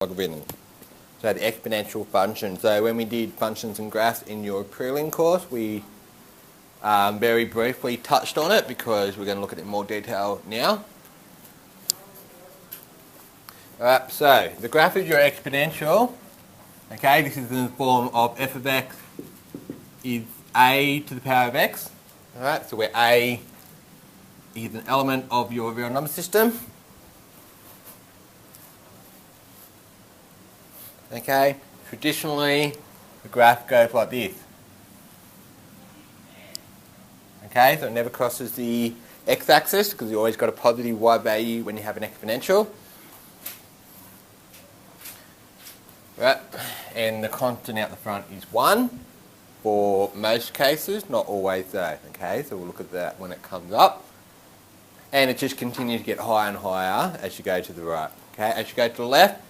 logarithm. So the exponential function. So when we did functions and graphs in your prelim course, we very briefly touched on it because we're going to look at it in more detail now. Alright, so the graph is your exponential. Okay, this is in the form of f of x is a to the power of x. Alright, so where a is an element of your real number system. Okay, traditionally the graph goes like this. Okay, so it never crosses the x-axis because you always got a positive y value when you have an exponential. Right, and the constant out the front is 1 for most cases, not always though. Okay, so we'll look at that when it comes up. And it just continues to get higher and higher as you go to the right. Okay, as you go to the left,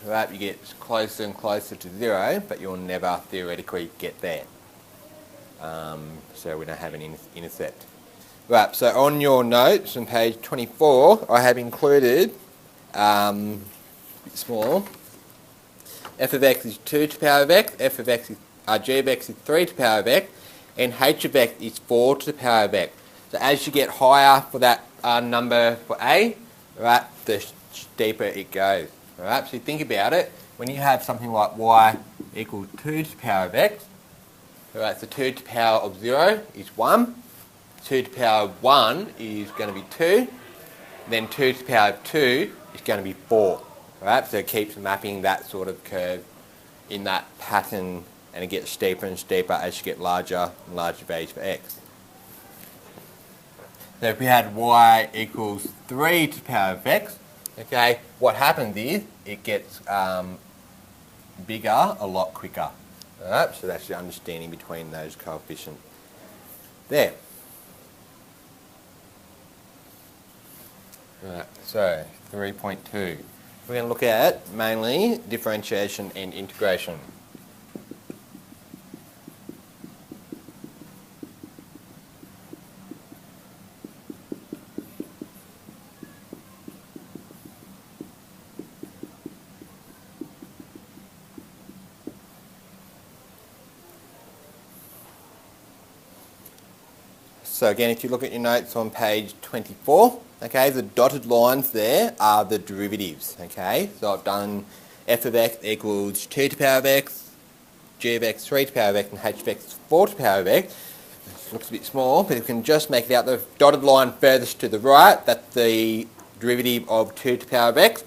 right, you get closer and closer to 0, but you'll never theoretically get there. So we don't have an intercept. Right, so on your notes on page 24, I have included, a bit small, f of x is 2 to the power of x, f of x is, g of x is 3 to the power of x, and h of x is 4 to the power of x. So as you get higher for that number for a, right, the steeper it goes. Alright, so think about it, when you have something like y equals 2 to the power of x, alright, so 2 to the power of 0 is 1, 2 to the power of 1 is going to be 2, then 2 to the power of 2 is going to be 4. Alright, so it keeps mapping that sort of curve in that pattern, and it gets steeper and steeper as you get larger and larger values for x. So if we had y equals 3 to the power of x, okay, what happens is it gets bigger a lot quicker. Alright, so that's the understanding between those coefficients there. Right, so 3.2. We're going to look at mainly differentiation and integration. So again, if you look at your notes on page 24, okay, the dotted lines there are the derivatives, okay? So I've done f of x equals 2 to the power of x, g of x 3 to the power of x, and h of x 4 to the power of x. It looks a bit small, but you can just make it out the dotted line furthest to the right, that's the derivative of 2 to the power of x.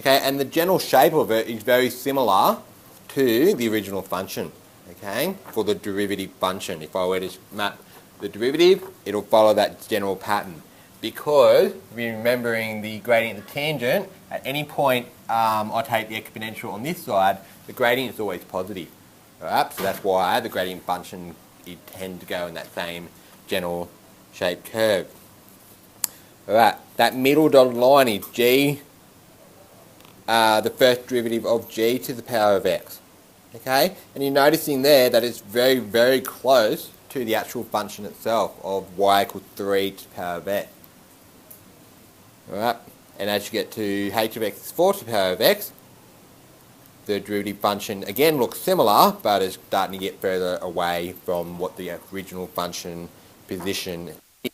Okay, and the general shape of it is very similar to the original function, okay, for the derivative function. If I were to map the derivative, it'll follow that general pattern. Because, remembering the gradient of the tangent, at any point I take the exponential on this side, the gradient is always positive. Alright, so that's why the gradient function, it tends to go in that same general shaped curve. Alright, that middle dotted line is g, the first derivative of g to the power of x. Okay, and you're noticing there that it's very, very close to the actual function itself of y equals 3 to the power of x. Alright, and as you get to h of x is 4 to the power of x, the derivative function again looks similar, but it's starting to get further away from what the original function position is.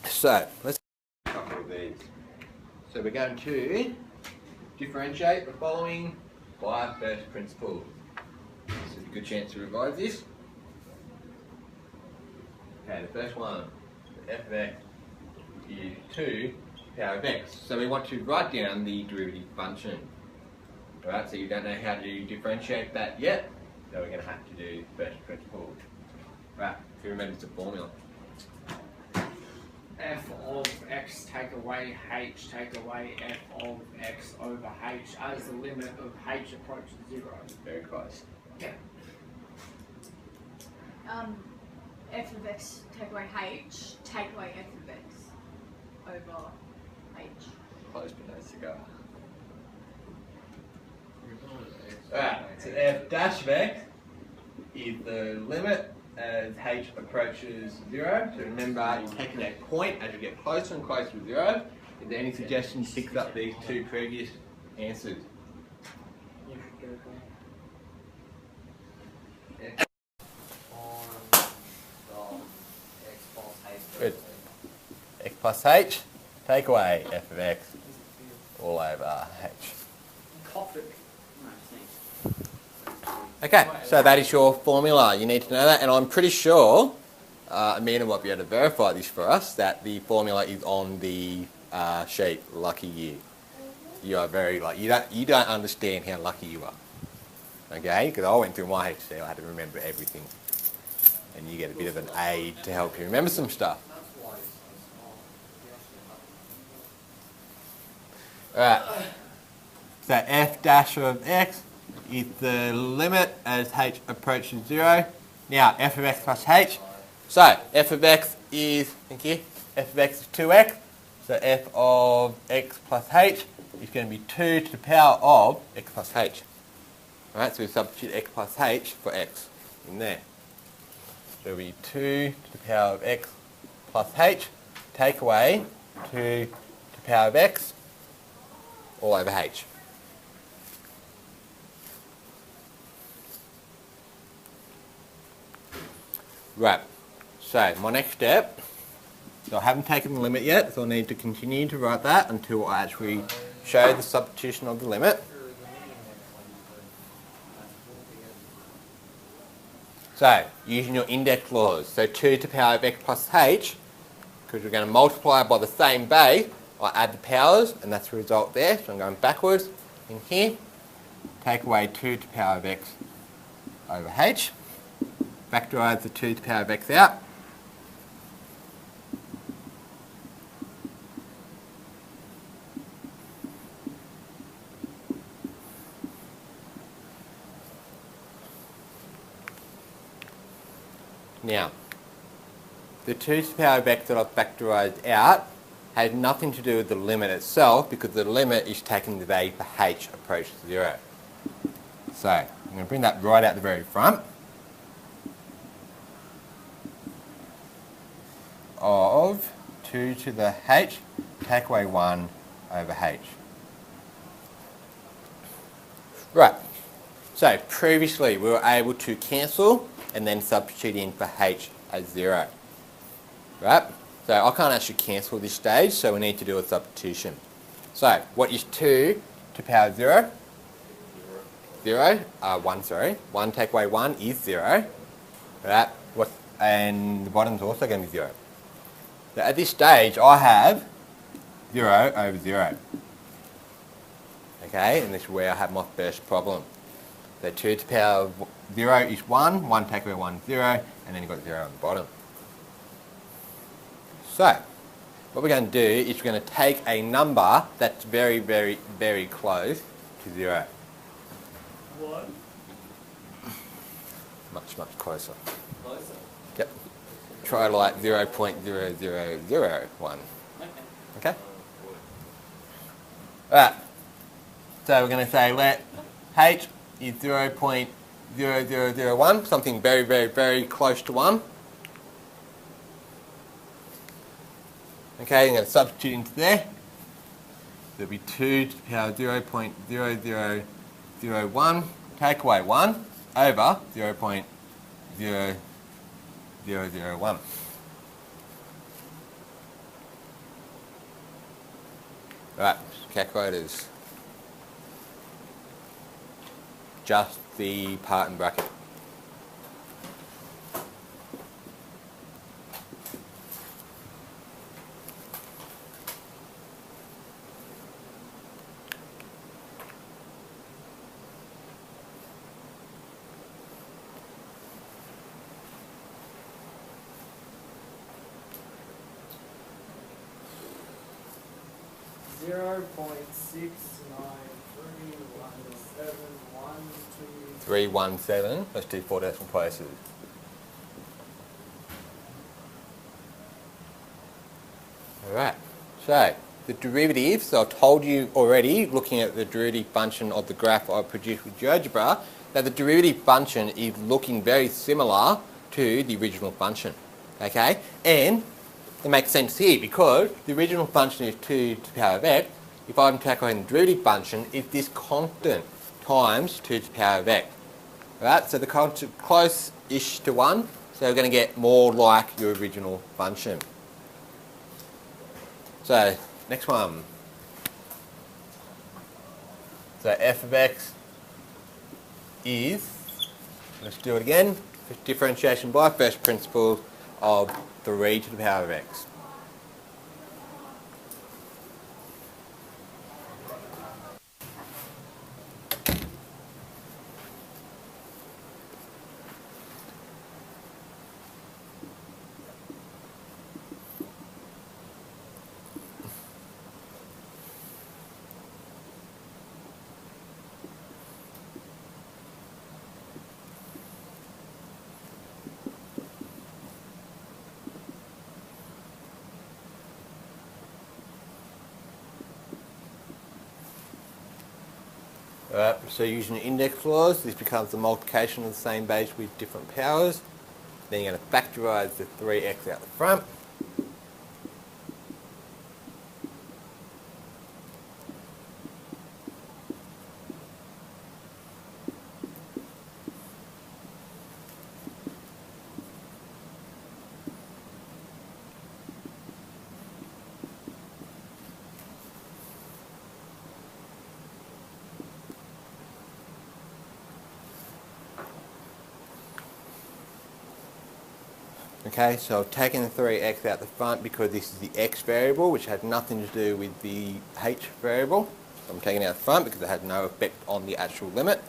So, let's do a couple of these. So we're going to differentiate the following by first principles. This is a good chance to revise this. Okay, the first one, f of x is 2 to the power of x. So we want to write down the derivative function. Alright, so you don't know how to differentiate that yet, so we're going to have to do first principle. Right, if you remember the formula. F of x take away h take away f of x over h as the limit of h approaches 0. Very close. Yeah. F of x take away h, take away f of x over h. Close but no cigar. Alright, so f dash of x is the limit as h approaches 0. So remember, you're taking that point as you get closer and closer to 0. Is there any suggestions to fix up these two previous answered. You go back. Good. X plus h, take away f of x all over h. Okay, so that is your formula. You need to know that, and I'm pretty sure Amanda might be able to verify this for us, that the formula is on the sheet. Lucky you. You are very lucky. You don't understand how lucky you are. Okay, because I went through my HC, I had to remember everything, and you get a bit of an aid to help you remember some stuff. Alright, so f dash of x is the limit as h approaches 0. Now f of x plus h. So f of x is, thank you, f of x is 2x. So f of x plus h is going to be 2 to the power of x plus h. Alright, so we substitute x plus h for x in there. So it'll be 2 to the power of x plus h, take away 2 to the power of x all over h. Right, so my next step, so I haven't taken the limit yet, so I need to continue to write that until I actually show the substitution of the limit. So, using your index laws, so 2 to the power of x plus h, because we're going to multiply by the same base, I add the powers, and that's the result there. So I'm going backwards in here. Take away 2 to the power of x over h. Factorise the 2 to the power of x out. Now, the 2 to the power of x that I've factorised out has nothing to do with the limit itself, because the limit is taking the value for h approaches 0. So, I'm going to bring that right out the very front. Of 2 to the h, take away 1 over h. Right, so previously we were able to cancel and then substitute in for h as 0. Right, so I can't actually cancel this stage, so we need to do a substitution. So, what is 2 to the power of 0? 1, sorry. 1 take away 1 is 0. Right, and the bottom's also going to be 0. So at this stage, I have 0 over 0. Okay, and this is where I have my first problem. So 2 to the power of 0 is 1, 1 take away 1 is 0, and then you've got 0 on the bottom. So, what we're going to do is we're going to take a number that's very, very, very close to 0. What? Much, much closer. Closer? Yep. Try like 0.0001. Okay? Alright. So we're going to say let h is 0.0001, something very, very, very close to 1. Okay, I'm going to substitute into there. There'll be 2 to the power of 0.0001, take away 1 over 0.0001. Right, calculators. Just the part and bracket. Zero point 6931712. 317. Let's do 4 decimal places. Alright, so the derivative, so I've told you already, looking at the derivative function of the graph I produced with GeoGebra, that the derivative function is looking very similar to the original function. Okay, and it makes sense here because the original function is 2 to the power of x, if I'm calculating the derivative function, is this constant times 2 to the power of x. Alright, so the constant close-ish to 1, so we're going to get more like your original function. So, next one. So f of x is, let's do it again, differentiation by first principle of 3 to the power of x. Alright, so using index laws, this becomes the multiplication of the same base with different powers. Then you're going to factorise the 3x out the front. Okay, so I've taken the 3x out the front because this is the x variable, which had nothing to do with the h variable. So I'm taking it out the front because it had no effect on the actual limit.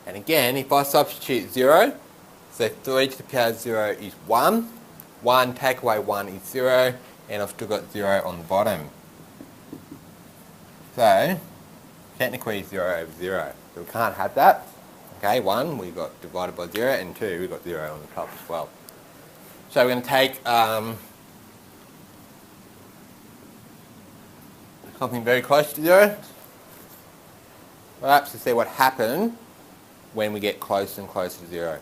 And again, if I substitute 0, so 3 to the power of 0 is 1. 1 take away 1 is 0, and I've still got 0 on the bottom. So, technically 0 over 0. So we can't have that. Okay, 1 we got divided by 0, and 2 we got 0 on the top as well. So we're going to take something very close to 0. Perhaps to see what happens when we get close and close to 0.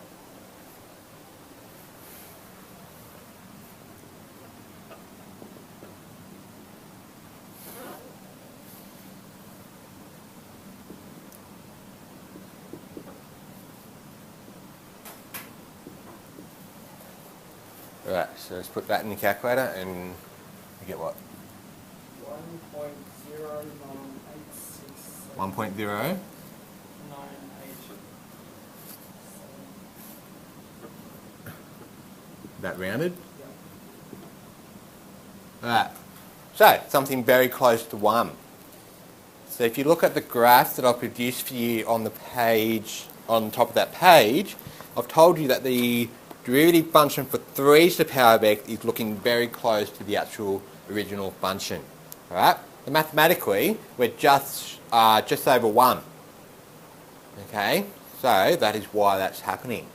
Right, so let's put that in the calculator and we get what? 1.0986. 1.0. That rounded? Yeah. Alright, so something very close to 1. So if you look at the graphs that I've produced for you on the page, on top of that page, I've told you that the derivative function for 3 to the power of x is looking very close to the actual original function. Alright? So mathematically, we're just over 1. Okay? So that is why that's happening.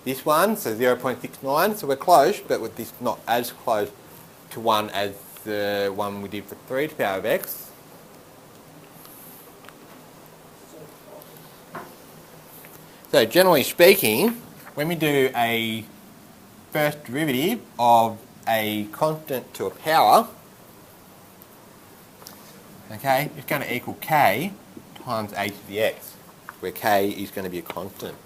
This one, so 0.69, so we're close, but with this not as close to 1 as the one we did for 3 to the power of x. So generally speaking, when we do a first derivative of a constant to a power, okay, it's going to equal k times a to the x, where k is going to be a constant.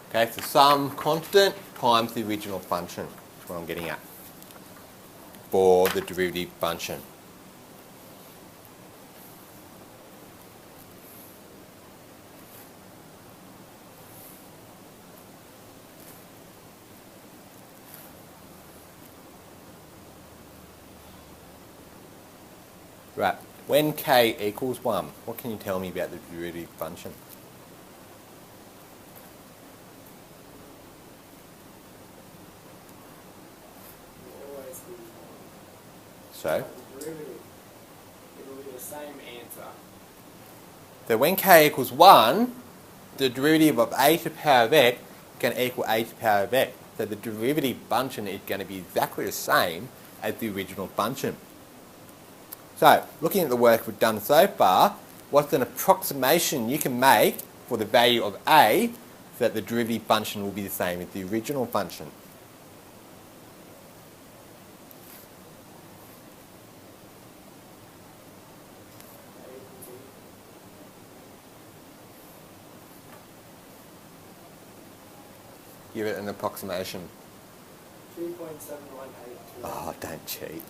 Okay, so some constant times the original function is what I'm getting at for the derivative function. Right, when k equals 1, what can you tell me about the derivative function? So? The derivative, it will be the same answer. So when k equals 1, the derivative of a to the power of x can equal a to the power of x. So the derivative function is going to be exactly the same as the original function. So, looking at the work we've done so far, what's an approximation you can make for the value of a so that the derivative function will be the same as the original function? Give it an approximation. 2.718. Oh, don't cheat.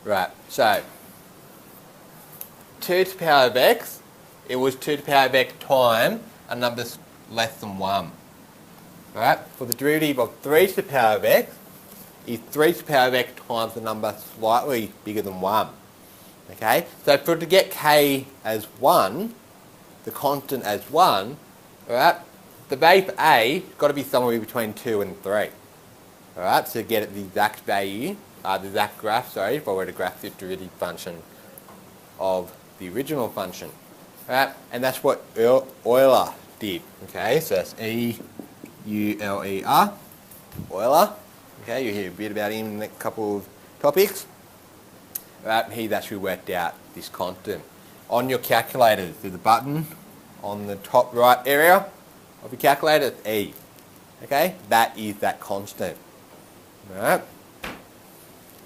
Right, so 2 to the power of x, it was 2 to the power of x times a number less than 1. Right, for the derivative of 3 to the power of x is 3 to the power of x times a number slightly bigger than 1. Okay, so for to get k as 1, the constant as 1, alright, the value for a has got to be somewhere between 2 and 3. Alright, so to get the exact value, the exact graph, sorry, if I were to graph the derivative function of the original function. Alright, and that's what Euler did. Okay, so that's E-U-L-E-R, Euler. Okay, you'll hear a bit about him in the next couple of topics. Alright, he's actually worked out this constant. On your calculator, there's a button on the top right area of your calculator, it's E. Okay, that is that constant. Alright.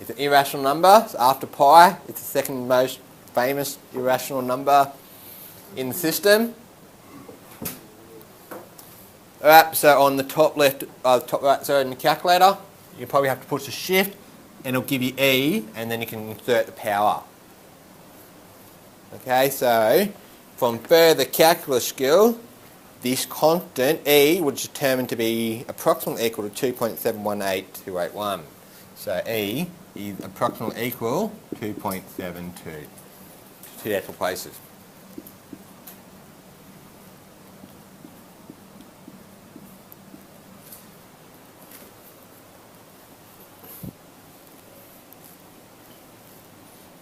It's an irrational number, so after pi, it's the second most famous irrational number in the system. Alright, so on the top left, top right, so in the calculator, you probably have to push a shift and it'll give you E, and then you can insert the power. Okay, so from further calculus skill, this constant E was determined to be approximately equal to 2.718281. So E is approximately equal to 2.72. Two decimal places.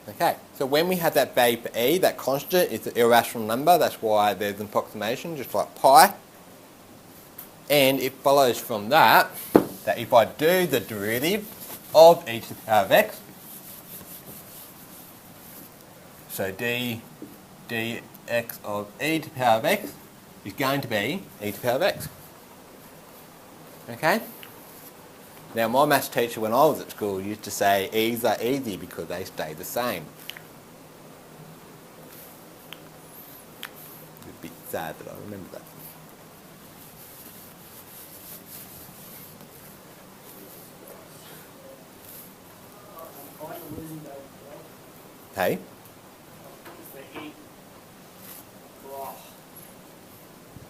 Okay, so when we have that value for E, that constant, it's an irrational number. That's why there's an approximation, just like pi. And it follows from that, that if I do the derivative of e to the power of x, so dx of e to the power of x is going to be e to the power of x. Okay? Now, my maths teacher when I was at school used to say e's are easy because they stay the same. It's a bit sad that I remember that. Hey?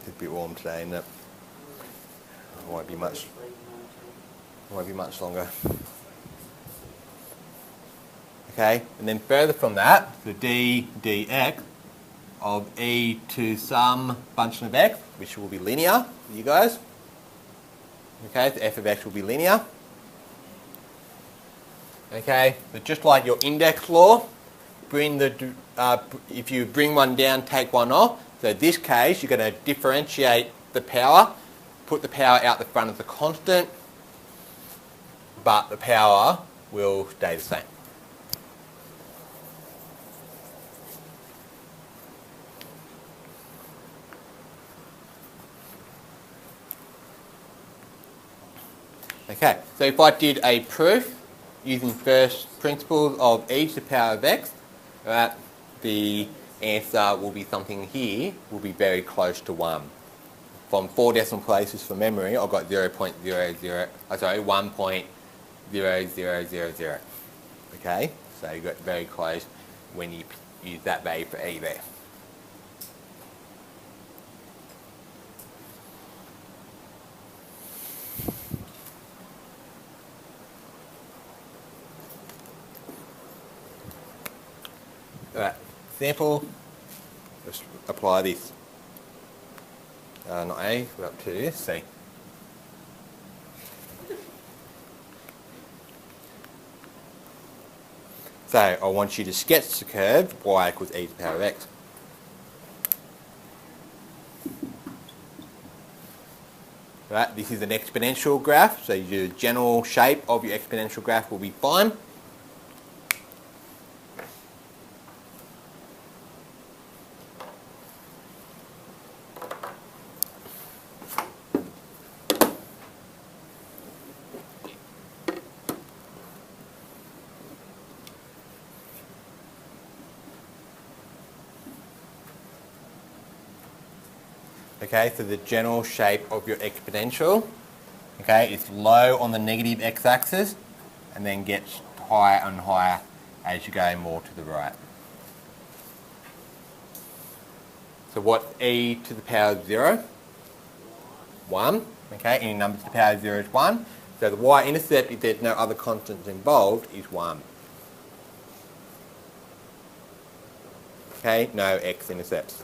It's a bit warm today, isn't it? It won't be much longer. Okay, and then further from that, the dx of e to some function of x, which will be linear, you guys. Okay, the f of x will be linear. Okay, but just like your index law, if you bring one down, take one off. So in this case, you're going to differentiate the power, put the power out the front of the constant, but the power will stay the same. Okay, so if I did a proof using first principles of e to the power of x, right, the answer will be something here, will be very close to 1. From 4 decimal places for memory, I've got 1.0000. Okay, so you got very close when you use that value for e there. Alright, example, let's apply this. Not A, we're up to C. So I want you to sketch the curve y equals e to the power of x. Right, this is an exponential graph, so your general shape of your exponential graph will be fine. Okay, so the general shape of your exponential, okay, is low on the negative x-axis and then gets higher and higher as you go more to the right. So what's e to the power of 0? 1. Okay, any number to the power of 0 is 1. So the y-intercept, if there's no other constants involved, is 1. Okay, no x-intercepts.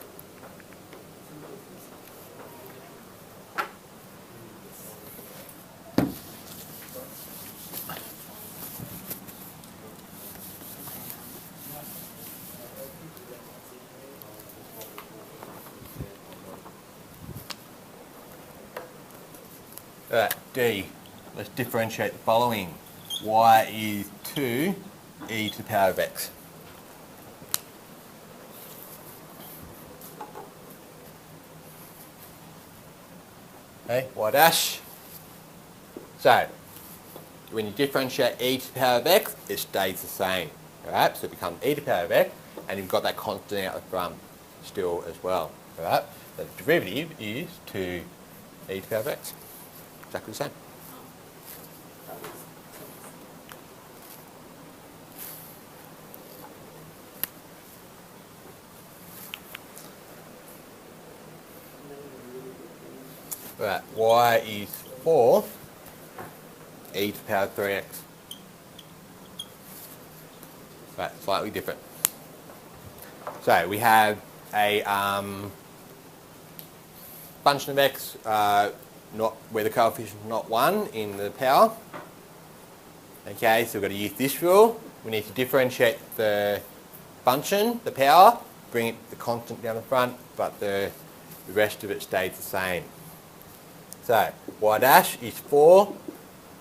Alright, D. Let's differentiate the following. Y is 2 e to the power of x. Okay, y dash. So, when you differentiate e to the power of x, it stays the same. Alright, so it becomes e to the power of x, and you've got that constant out the front still as well. Alright, so the derivative is 2 e to the power of x. Exactly the same. Right, y is 4 e to the power of 3x. Right, slightly different. So we have a function of x not where the coefficient is not 1 in the power. Okay, so we've got to use this rule. We need to differentiate the function, the power, bring it the constant down the front, but the rest of it stays the same. So y dash is 4,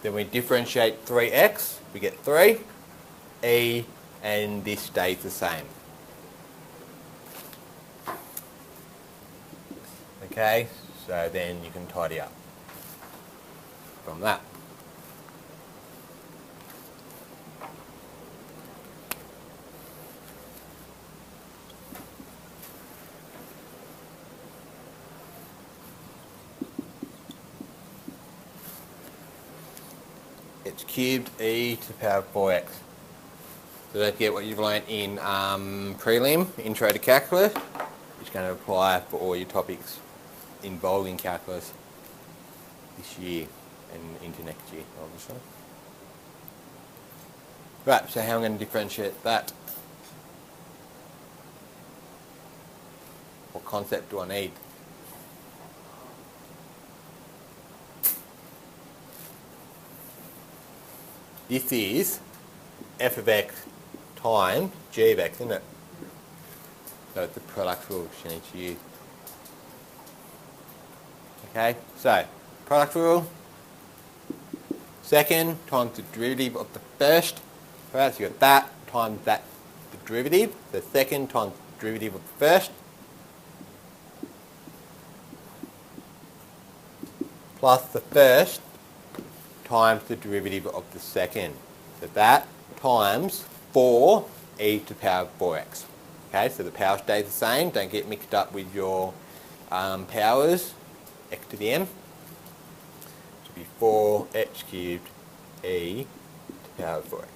then we differentiate 3x, we get 3, e, and this stays the same. Okay, so then you can tidy up from that. It's cubed e to the power of 4x. So don't forget what you've learnt in prelim, intro to calculus. It's going to apply for all your topics involving calculus this year and into next year, obviously. Right, so how I'm going to differentiate that? What concept do I need? This is f of x times g of x, isn't it? So it's the product rule which you need to use. Okay, so product rule. Second times the derivative of the first. Right, so you've got that times that, the derivative. The second times the derivative of the first. Plus the first times the derivative of the second. So that times 4 e to the power of 4x. Okay, so the power stays the same. Don't get mixed up with your powers. X to the m. It should be 4x cubed e to the power of 4x.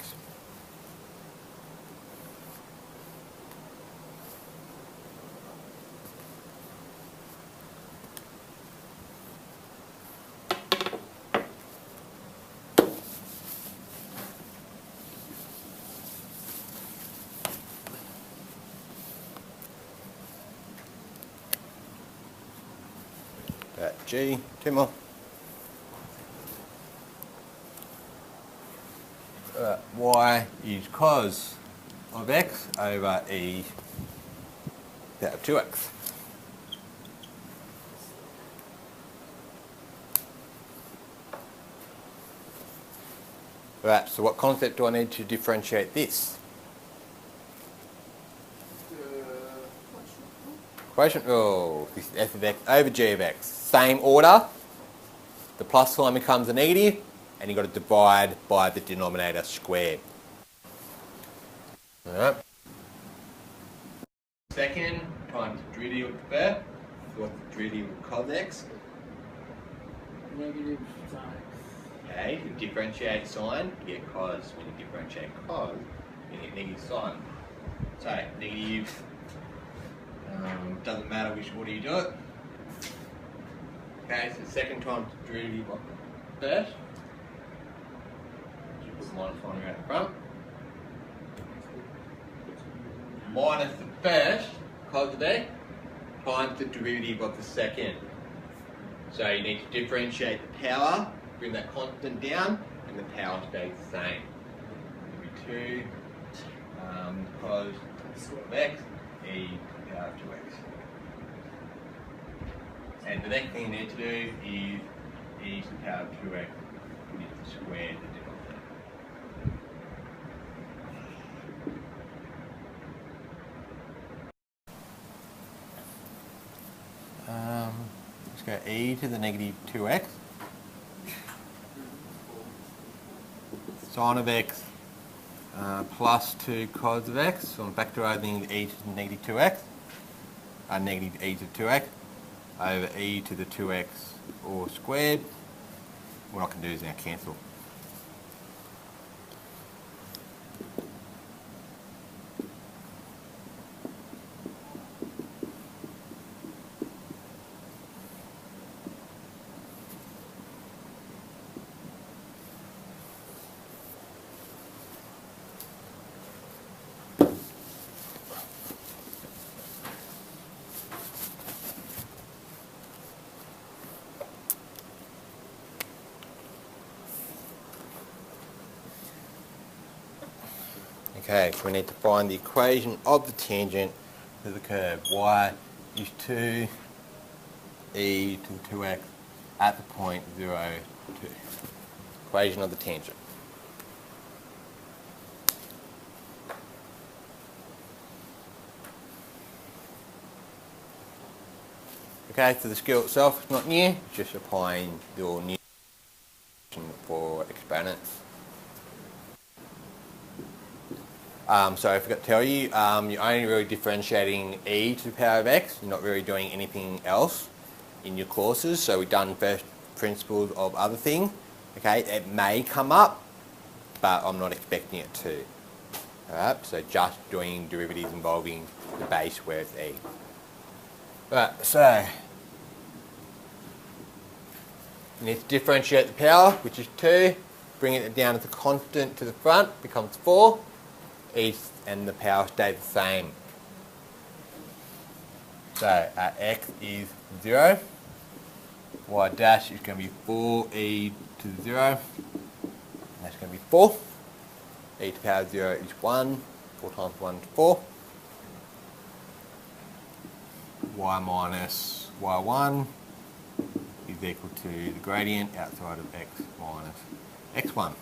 G, 2 more. Y is cos of x over e to the power of 2x. Right, so what concept do I need to differentiate this? Quotient rule. This is f of x over g of x. Same order. The plus sign becomes a negative, and you've got to divide by the denominator squared. Alright. Second times the derivative of the first. So what's the derivative of cos x? Negative sign. Okay, you differentiate sign, you get cos. When you differentiate cos, you get negative sign. So, negative, doesn't matter which order you do it. Okay, so second times the derivative of the first. You put the minus sign around the front. Minus the first, cos of x, times the derivative of the second. So you need to differentiate the power, bring that constant down, and the power stays the same. It'll be 2 cos of x e to the power of 2x. And the next thing you need to do is e to the power of 2x, you need to square the denominator. Let's go e to the negative 2x. Sine of x plus 2 cos of x. So I'm factorising e to the negative 2x, negative e to the 2x, over e to the 2x all squared. What I can do is now cancel. Okay, so we need to find the equation of the tangent to the curve. Y is 2 e to the 2x at the point 0, 2. Equation of the tangent. Okay, so the skill itself is not new, it's just applying your new for exponents. So I forgot to tell you, you're only really differentiating e to the power of x. You're not really doing anything else in your courses. So we've done first principles of other things. Okay, it may come up, but I'm not expecting it to. Alright, so just doing derivatives involving the base where it's e. Alright, so you need to differentiate the power, which is 2. Bring it down as a constant to the front, becomes 4. E and the power stays the same. So x is 0. Y dash is going to be 4e to the 0. And that's going to be 4. E to the power of 0 is 1. 4 times 1 is 4. Y minus y1 is equal to the gradient outside of x minus x1.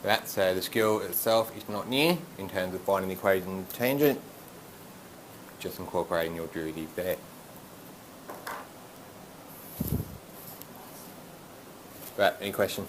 Right, so the skill itself is not new in terms of finding the equation of the tangent, just incorporating your derivative there. Right, any question?